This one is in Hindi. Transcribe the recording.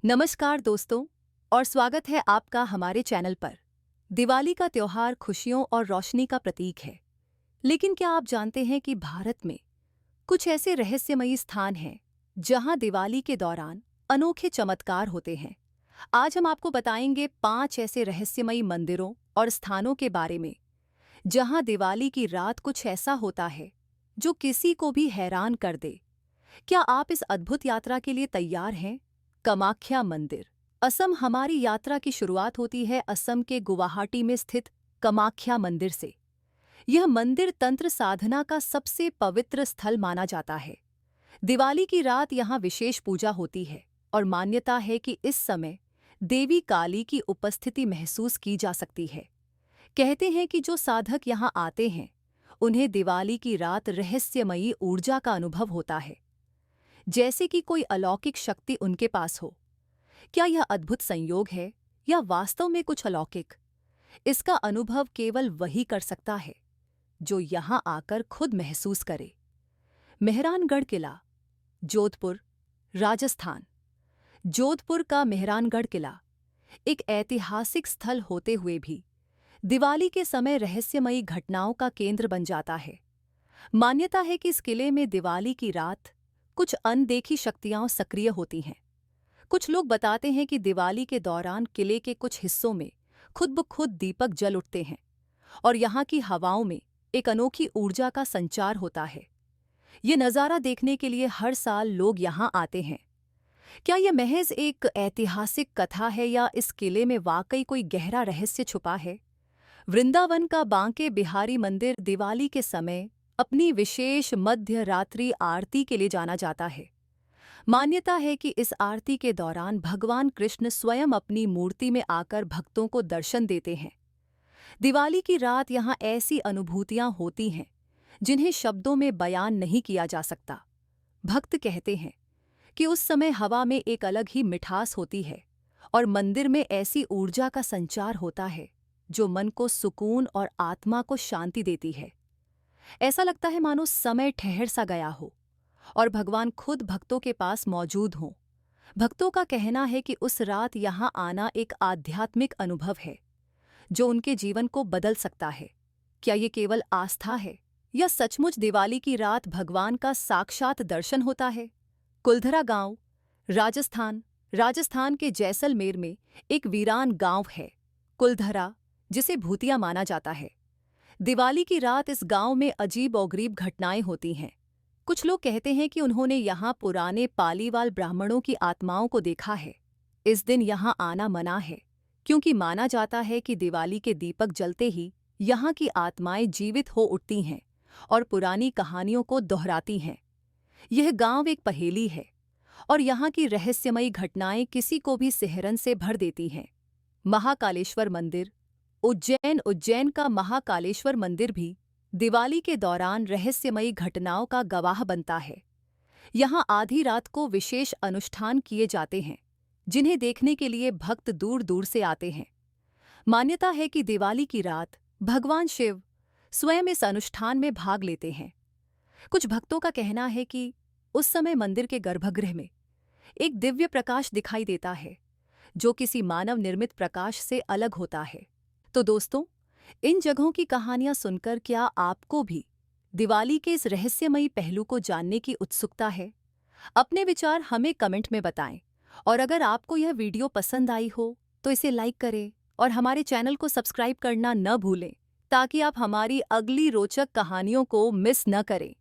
नमस्कार दोस्तों और स्वागत है आपका हमारे चैनल पर। दिवाली का त्योहार खुशियों और रोशनी का प्रतीक है। लेकिन क्या आप जानते हैं कि भारत में कुछ ऐसे रहस्यमयी स्थान हैं जहां दिवाली के दौरान अनोखे चमत्कार होते हैं। आज हम आपको बताएंगे 5 ऐसे रहस्यमयी मंदिरों और स्थानों के बारे में जहां दिवाली की रात कुछ ऐसा होता है जो किसी को भी हैरान कर दे। क्या आप इस अद्भुत यात्रा के लिए तैयार हैं? कामाख्या मंदिर। असम। हमारी यात्रा की शुरुआत होती है असम के गुवाहाटी में स्थित कामाख्या मंदिर से। यह मंदिर तंत्र साधना का सबसे पवित्र स्थल माना जाता है। दिवाली की रात यहाँ विशेष पूजा होती है और मान्यता है कि इस समय देवी काली की उपस्थिति महसूस की जा सकती है। कहते हैं कि जो साधक यहाँ आते हैं उन्हें दिवाली की रात रहस्यमयी ऊर्जा का अनुभव होता है, जैसे कि कोई अलौकिक शक्ति उनके पास हो। क्या यह अद्भुत संयोग है या वास्तव में कुछ अलौकिक? इसका अनुभव केवल वही कर सकता है जो यहां आकर खुद महसूस करे। मेहरानगढ़ किला, जोधपुर, राजस्थान। जोधपुर का मेहरानगढ़ किला एक ऐतिहासिक स्थल होते हुए भी दिवाली के समय रहस्यमयी घटनाओं का केंद्र बन जाता है। मान्यता है कि इस किले में दिवाली की रात कुछ अनदेखी शक्तियां सक्रिय होती हैं। कुछ लोग बताते हैं कि दिवाली के दौरान किले के कुछ हिस्सों में खुद ब खुद दीपक जल उठते हैं और यहाँ की हवाओं में एक अनोखी ऊर्जा का संचार होता है। ये नज़ारा देखने के लिए हर साल लोग यहाँ आते हैं। क्या यह महज एक ऐतिहासिक कथा है या इस किले में वाकई कोई गहरा रहस्य छुपा है? वृंदावन का बांके बिहारी मंदिर दिवाली के समय अपनी विशेष मध्य रात्रि आरती के लिए जाना जाता है। मान्यता है कि इस आरती के दौरान भगवान कृष्ण स्वयं अपनी मूर्ति में आकर भक्तों को दर्शन देते हैं। दिवाली की रात यहाँ ऐसी अनुभूतियाँ होती हैं जिन्हें शब्दों में बयान नहीं किया जा सकता। भक्त कहते हैं कि उस समय हवा में एक अलग ही मिठास होती है और मंदिर में ऐसी ऊर्जा का संचार होता है जो मन को सुकून और आत्मा को शांति देती है। ऐसा लगता है मानो समय ठहर सा गया हो और भगवान खुद भक्तों के पास मौजूद हों। भक्तों का कहना है कि उस रात यहाँ आना एक आध्यात्मिक अनुभव है जो उनके जीवन को बदल सकता है। क्या ये केवल आस्था है या सचमुच दिवाली की रात भगवान का साक्षात दर्शन होता है? कुलधरा गांव, राजस्थान। राजस्थान के जैसलमेर में एक वीरान गांव है कुलधरा, जिसे भूतिया माना जाता है। दिवाली की रात इस गांव में अजीब-ओ-गरीब घटनाएं होती हैं। कुछ लोग कहते हैं कि उन्होंने यहाँ पुराने पालीवाल ब्राह्मणों की आत्माओं को देखा है। इस दिन यहाँ आना मना है क्योंकि माना जाता है कि दिवाली के दीपक जलते ही यहाँ की आत्माएं जीवित हो उठती हैं और पुरानी कहानियों को दोहराती हैं। यह गांव एक पहेली है और यहाँ की रहस्यमयी घटनाएं किसी को भी सिहरन से भर देती हैं। महाकालेश्वर मंदिर, उज्जैन। उज्जैन का महाकालेश्वर मंदिर भी दिवाली के दौरान रहस्यमयी घटनाओं का गवाह बनता है। यहाँ आधी रात को विशेष अनुष्ठान किए जाते हैं जिन्हें देखने के लिए भक्त दूर दूर से आते हैं। मान्यता है कि दिवाली की रात भगवान शिव स्वयं इस अनुष्ठान में भाग लेते हैं। कुछ भक्तों का कहना है कि उस समय मंदिर के गर्भगृह में एक दिव्य प्रकाश दिखाई देता है जो किसी मानव निर्मित प्रकाश से अलग होता है। तो दोस्तों, इन जगहों की कहानियां सुनकर क्या आपको भी दिवाली के इस रहस्यमयी पहलू को जानने की उत्सुकता है? अपने विचार हमें कमेंट में बताएं और अगर आपको यह वीडियो पसंद आई हो तो इसे लाइक करें और हमारे चैनल को सब्सक्राइब करना न भूलें ताकि आप हमारी अगली रोचक कहानियों को मिस न करें।